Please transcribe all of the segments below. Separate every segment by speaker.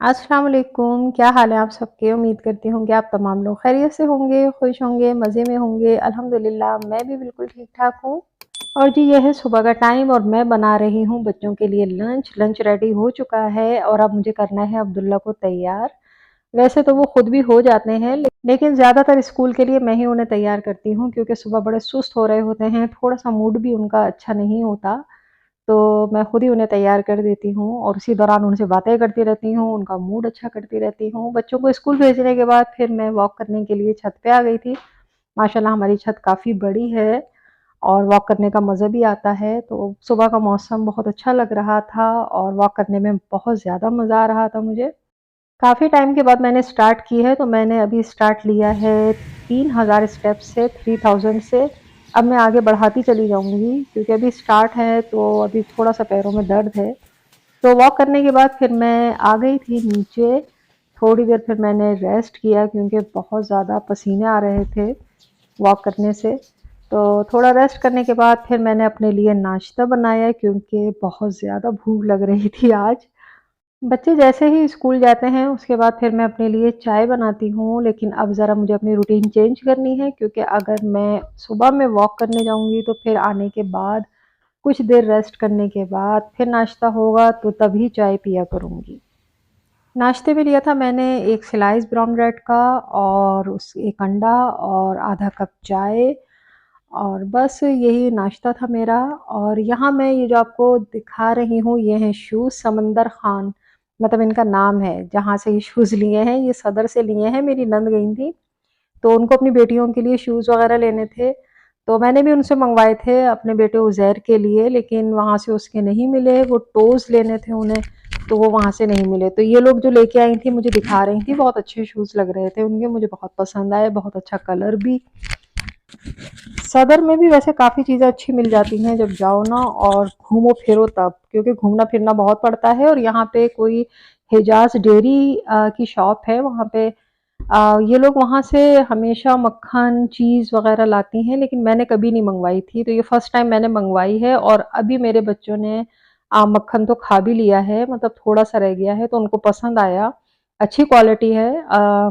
Speaker 1: अस्सलाम वालेकुम, क्या हाल है आप सबके? उम्मीद करती हूँ कि आप तमाम लोग खैरियत से होंगे, खुश होंगे, मज़े में होंगे। अल्हम्दुलिल्लाह मैं भी बिल्कुल ठीक-ठाक हूँ। और जी ये है सुबह का टाइम और मैं बना रही हूँ बच्चों के लिए लंच। लंच रेडी हो चुका है और अब मुझे करना है अब्दुल्ला को तैयार। वैसे तो वो खुद भी हो जाते हैं लेकिन ज़्यादातर स्कूल के लिए मैं ही उन्हें तैयार करती हूँ क्योंकि सुबह बड़े सुस्त हो रहे होते हैं, थोड़ा-सा मूड भी उनका अच्छा नहीं होता। तो मैं खुद ही उन्हें तैयार कर देती हूँ और उसी दौरान उनसे बातें करती रहती हूँ, उनका मूड अच्छा करती रहती हूँ। बच्चों को स्कूल भेजने के बाद फिर मैं वॉक करने के लिए छत पे आ गई थी। माशाल्लाह हमारी छत काफ़ी बड़ी है और वॉक करने का मज़ा भी आता है। तो सुबह का मौसम बहुत अच्छा लग रहा था और वॉक करने में बहुत ज़्यादा मज़ा आ रहा था मुझे। काफ़ी टाइम के बाद मैंने स्टार्ट की है, तो मैंने अभी स्टार्ट लिया है 3000 स्टेप्स से, 3000 से। अब मैं आगे बढ़ाती चली जाऊँगी क्योंकि अभी स्टार्ट है, तो अभी थोड़ा-सा पैरों में दर्द है। तो वॉक करने के बाद फिर मैं आ गई थी नीचे, थोड़ी देर फिर मैंने रेस्ट किया क्योंकि बहुत ज़्यादा पसीने आ रहे थे वॉक करने से। तो थोड़ा रेस्ट करने के बाद फिर मैंने अपने लिए नाश्ता बनाया क्योंकि बहुत ज़्यादा भूख लग रही थी आज। बच्चे जैसे ही स्कूल जाते हैं उसके बाद फिर मैं अपने लिए चाय बनाती हूँ, लेकिन अब ज़रा मुझे अपनी रूटीन चेंज करनी है क्योंकि अगर मैं सुबह में वॉक करने जाऊँगी तो फिर आने के बाद कुछ देर रेस्ट करने के बाद फिर नाश्ता होगा तो तभी चाय पिया करूँगी। नाश्ते में लिया था मैंने एक स्लाइस ब्राउन ब्रेड का और उस एक अंडा और आधा कप चाय और बस यही नाश्ता था मेरा। और यहाँ मैं ये जो आपको दिखा रही हूँ ये हैं शूज़ समंदर खान, मतलब इनका नाम है, जहाँ से ये शूज़ लिए हैं, ये सदर से लिए हैं। मेरी नंद गई थी, तो उनको अपनी बेटियों के लिए शूज़ वग़ैरह लेने थे, तो मैंने भी उनसे मँगवाए थे अपने बेटे उज़ैर के लिए, लेकिन वहाँ से उसके नहीं मिले। वो टोज़ लेने थे उन्हें, तो वो वहाँ से नहीं मिले। तो ये लोग जो लेके आई थी मुझे दिखा रही थी, बहुत अच्छे शूज़ लग रहे थे उनके, मुझे बहुत पसंद आए, बहुत अच्छा कलर भी। सदर में भी वैसे काफ़ी चीज़ें अच्छी मिल जाती हैं जब जाओ ना और घूमो-फिरो तब, क्योंकि घूमना-फिरना बहुत पड़ता है। और यहाँ पे कोई हिजाज़ डेयरी की शॉप है, वहाँ पे ये लोग वहाँ से हमेशा मक्खन, चीज़ वग़ैरह लाती हैं, लेकिन मैंने कभी नहीं मँगवाई थी, तो ये फर्स्ट टाइम मैंने मँगवाई है। और अभी मेरे बच्चों ने मक्खन तो खा भी लिया है, मतलब थोड़ा-सा रह गया है, तो उनको पसंद आया। अच्छी क्वालिटी है,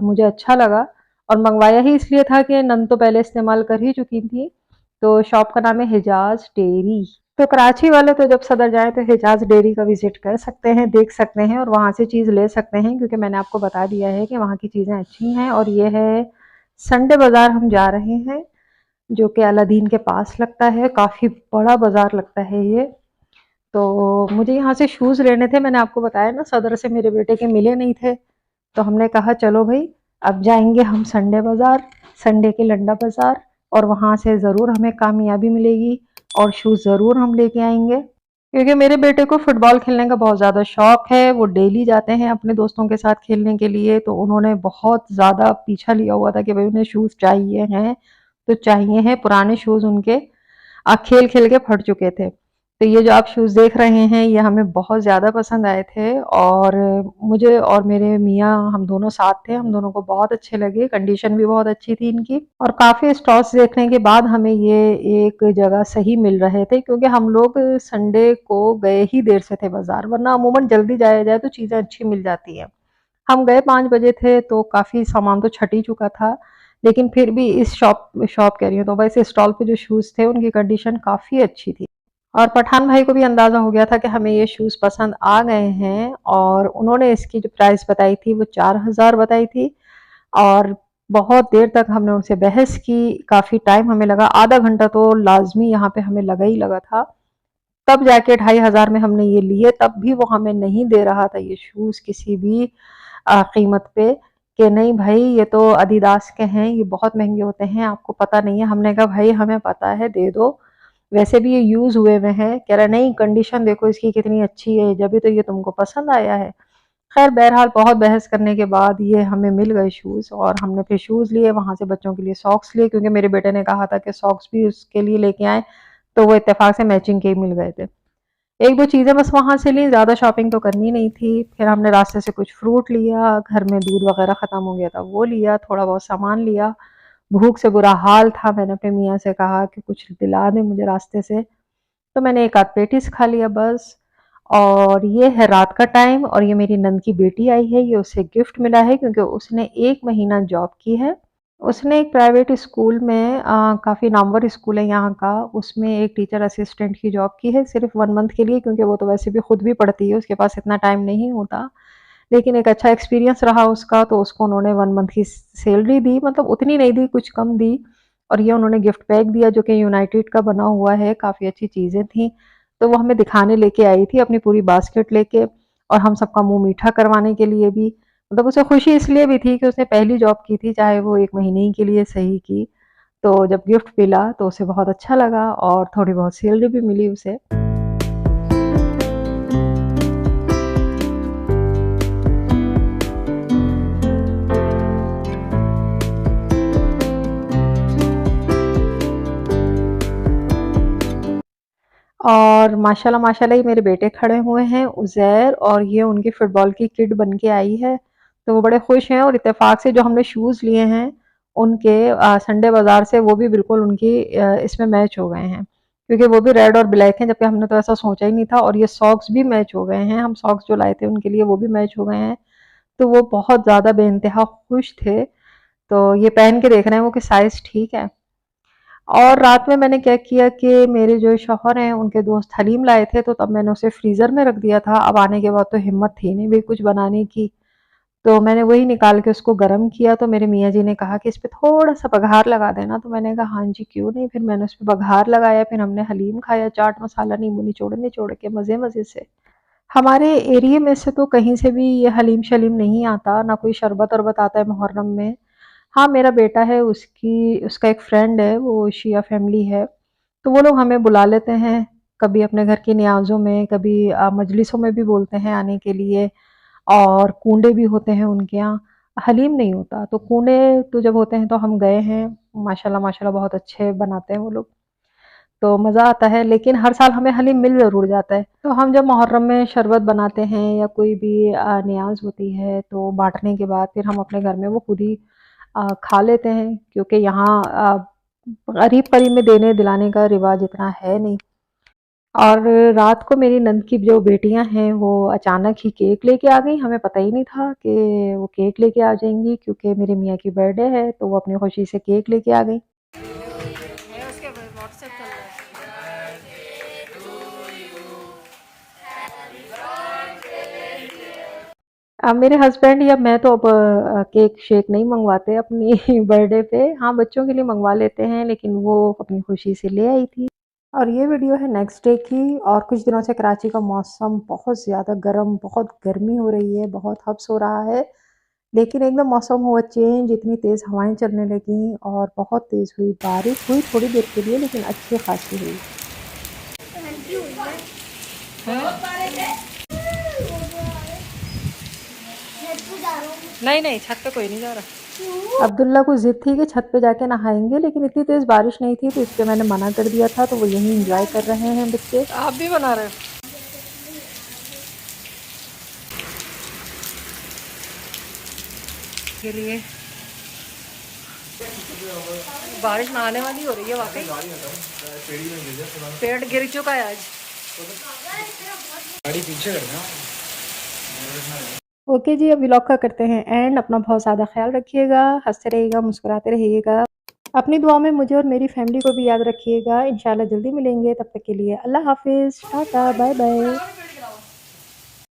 Speaker 1: मुझे अच्छा लगा और मँगवाया ही इसलिए था कि नंद तो पहले इस्तेमाल कर ही चुकी थी। तो शॉप का नाम है हिजाज़ डेयरी। तो कराची वाले तो जब सदर जाएँ तो हिजाज़ डेयरी का विज़िट कर सकते हैं, देख सकते हैं और वहाँ से चीज़ ले सकते हैं, क्योंकि मैंने आपको बता दिया है कि वहाँ की चीज़ें अच्छी हैं। और ये है संडे बाज़ार हम जा रहे हैं, जो कि अलादीन के पास लगता है, काफ़ी बड़ा बाज़ार लगता है ये। तो मुझे यहाँ से शूज़ लेने थे, मैंने आपको बताया ना सदर से मेरे बेटे के मिले नहीं थे, तो हमने कहा चलो भई अब जाएँगे हम संडे बाज़ार, संडे के लंडा बाज़ार, और वहाँ से ज़रूर हमें कामयाबी मिलेगी और शूज़ ज़रूर हम लेके आएँगे। क्योंकि मेरे बेटे को फुटबॉल खेलने का बहुत ज़्यादा शौक है, वो डेली जाते हैं अपने दोस्तों के साथ खेलने के लिए, तो उन्होंने बहुत ज़्यादा पीछा लिया हुआ था कि भई उन्हें शूज़ चाहिए हैं, तो चाहिए हैं। पुराने शूज़ उनके खेल-खेल के फट चुके थे। तो ये जो आप शूज़ देख रहे हैं ये हमें बहुत ज़्यादा पसंद आए थे और मुझे और मेरे मियाँ हम दोनों साथ थे, हम दोनों को बहुत अच्छे लगे, कंडीशन भी बहुत अच्छी थी इनकी। और काफ़ी स्टॉल्स देखने के बाद हमें ये एक जगह सही मिल रहे थे, क्योंकि हम लोग संडे को गए ही देर से थे बाज़ार, वरना अमूमन जल्दी जाया जाए तो चीज़ें अच्छी मिल जाती हैं। हम गए 5 बजे थे तो काफ़ी सामान तो छँट ही चुका था, लेकिन फिर भी इस शॉप शॉप कह रही हूँ, तो वैसे स्टॉल पे जो शूज़ थे उनकी कंडीशन काफ़ी अच्छी थी। और पठान भाई को भी अंदाज़ा हो गया था कि हमें ये शूज़ पसंद आ गए हैं, और उन्होंने इसकी जो प्राइस बताई थी वो 4000 बताई थी। और बहुत देर तक हमने उनसे बहस की, काफ़ी टाइम हमें लगा, आधा घंटा तो लाज़मी यहाँ पे हमें लगा ही लगा था। तब जाके 2500 में हमने ये लिए, तब भी वो हमें नहीं दे रहा था ये शूज़ किसी भी कीमत पे, कि नहीं भाई ये तो एडिडास के हैं, ये बहुत महंगे होते हैं, आपको पता नहीं है। हमने कहा भाई हमें पता है, दे दो, वैसे भी ये यूज़ हुए हुए हैं। कह रहा नहीं, कंडीशन देखो इसकी कितनी अच्छी है, जब भी तो ये तुमको पसंद आया है। खैर बहरहाल बहुत बहस करने के बाद ये हमें मिल गए शूज़, और हमने फिर शूज़ लिए, वहाँ से बच्चों के लिए सॉक्स लिए, क्योंकि मेरे बेटे ने कहा था कि सॉक्स भी उसके लिए लेके आएँ, तो वो इत्तेफ़ाक से मैचिंग के ही मिल गए थे। 1-2 चीज़ें बस वहाँ से ली, ज़्यादा शॉपिंग तो करनी नहीं थी। फिर हमने रास्ते से कुछ फ्रूट लिया, घर में दूध वग़ैरह ख़त्म हो गया था वो लिया, थोड़ा बहुत सामान लिया। भूख से बुरा हाल था, मैंने अपने मियाँ से कहा कि कुछ दिला दें मुझे रास्ते से, तो मैंने 1 आध पेटीज़ खा लिया बस। और ये है रात का टाइम और ये मेरी नंद की बेटी आई है, ये उसे गिफ्ट मिला है क्योंकि उसने 1 महीना जॉब की है। उसने एक प्राइवेट स्कूल में काफ़ी नामवर स्कूल है यहाँ का, उसमें एक टीचर असिस्टेंट की जॉब की है सिर्फ़ 1 मंथ के लिए क्योंकि वो तो वैसे भी खुद भी पढ़ती है, उसके पास इतना टाइम नहीं होता। लेकिन एक अच्छा एक्सपीरियंस रहा उसका तो उसको उन्होंने 1 मंथ की सैलरी दी, मतलब उतनी नहीं दी, कुछ कम दी और ये उन्होंने गिफ्ट पैक दिया जो कि यूनाइटेड का बना हुआ है, काफ़ी अच्छी चीज़ें थी। तो वो हमें दिखाने लेके आई थी अपनी पूरी बास्केट लेके और हम सबका मुँह मीठा करवाने के लिए भी। मतलब उसे खुशी इसलिए भी थी कि उसने पहली जॉब की थी, चाहे वो 1 महीने ही के लिए सही की। तो जब गिफ्ट मिला तो उसे बहुत अच्छा लगा और थोड़ी बहुत सैलरी भी मिली उसे। और माशाल्लाह माशाल्लाह ये मेरे बेटे खड़े हुए हैं उज़ैर और ये उनकी फुटबॉल की किट बन के आई है। तो वो बड़े खुश हैं और इत्तेफ़ाक से जो हमने शूज़ लिए हैं उनके संडे बाज़ार से वो भी बिल्कुल उनकी इसमें मैच हो गए हैं। क्योंकि वो भी रेड और ब्लैक हैं जबकि हमने तो ऐसा सोचा ही नहीं था और ये सॉक्स भी मैच हो गए हैं। हम सॉक्स जो लाए थे उनके लिए वो भी मैच हो गए हैं। तो वो बहुत ज़्यादा बेइंतहा खुश थे। तो ये पहन के देख रहे हैं वो कि साइज़ ठीक है। और रात में मैंने क्या किया कि मेरे जो शौहर हैं उनके दोस्त हलीम लाए थे तो तब मैंने उसे फ्रीज़र में रख दिया था। अब आने के बाद तो हिम्मत थी नहीं भई कुछ बनाने की। तो मैंने वही निकाल के उसको गरम किया तो मेरे मियाँ जी ने कहा कि इस पे थोड़ा-सा बघार लगा देना। तो मैंने कहा हाँ जी, क्यों नहीं? फिर मैंने उसपे बघार लगाया, फिर हमने हलीम खाया, चाट मसाला, नींबू निचोड़-निचोड़ के मज़े-मज़े से। हमारे एरिये में से तो कहीं से भी ये हलीम-शलीम नहीं आता, ना कोई शरबत-वरबत आता है मुहर्रम में। हाँ, मेरा बेटा है उसका एक फ्रेंड है, वो शिया फैमिली है, तो वो लोग हमें बुला लेते हैं, कभी अपने घर की नियाज़ों में, कभी मजलिसों में भी बोलते हैं आने के लिए और कूंडे भी होते हैं उनके यहाँ। हलीम नहीं होता, तो कूंडे तो जब होते हैं तो हम गए हैं, माशाल्लाह माशाल्लाह बहुत अच्छे बनाते हैं वो लोग। तो मज़ा आता है, लेकिन हर साल हमें हलीम मिल ज़रूर जाता है। तो हम जब मुहर्रम में शरबत बनाते हैं या कोई भी नियाज़ होती है, तो बाँटने के बाद फिर हम अपने घर में वो खुद ही खा लेते हैं क्योंकि यहाँ करीब-करीब में देने दिलाने का रिवाज इतना है नहीं। और रात को मेरी नंद की जो बेटियाँ हैं वो अचानक ही केक लेके आ गईं, हमें पता ही नहीं था कि वो केक लेके आ जाएँगी क्योंकि मेरे मियाँ की बर्थडे है, तो वो अपनी खुशी से केक लेके आ गईं। अब मेरे हस्बैंड या मैं तो अब केक शेक नहीं मंगवाते अपनी बर्थडे पे। हाँ, बच्चों के लिए मंगवा लेते हैं लेकिन वो अपनी खुशी से ले आई थी। और ये वीडियो है नेक्स्ट डे की और कुछ दिनों से कराची का मौसम बहुत ज़्यादा गर्म, बहुत गर्मी हो रही है, बहुत हब्स हो रहा है। लेकिन एकदम मौसम हुआ चेंज, इतनी तेज़ हवाएँ चलने लगीं और बहुत तेज़ हुई बारिश हुई थोड़ी देर के लिए लेकिन अच्छी खासी हुई। नहीं, नहीं, छत पे कोई नहीं जा रहा। अब्दुल्ला को ज़िद थी कि छत पे जाके नहाएँगे लेकिन इतनी तेज़ बारिश नहीं थी तो इसलिए मैंने मना कर दिया था, तो वो यहीं एन्जॉय कर रहे हैं बच्चे। आप भी बना रहे हो? के लिए बारिश नहाने वाली हो रही है वाकई। पेड़ गिर चुका है आज। गाड़ी पीछे करना। ओके जी, अब व्लॉग का करते हैं एंड। अपना बहुत ज़्यादा ख्याल रखिएगा, हँसते रहिएगा, मुस्कुराते रहिएगा। अपनी दुआ में मुझे और मेरी फैमिली को भी याद रखिएगा। इंशाल्लाह जल्दी मिलेंगे, तब तक के लिए अल्लाह हाफ़िज़, टाटा, बाय बाय।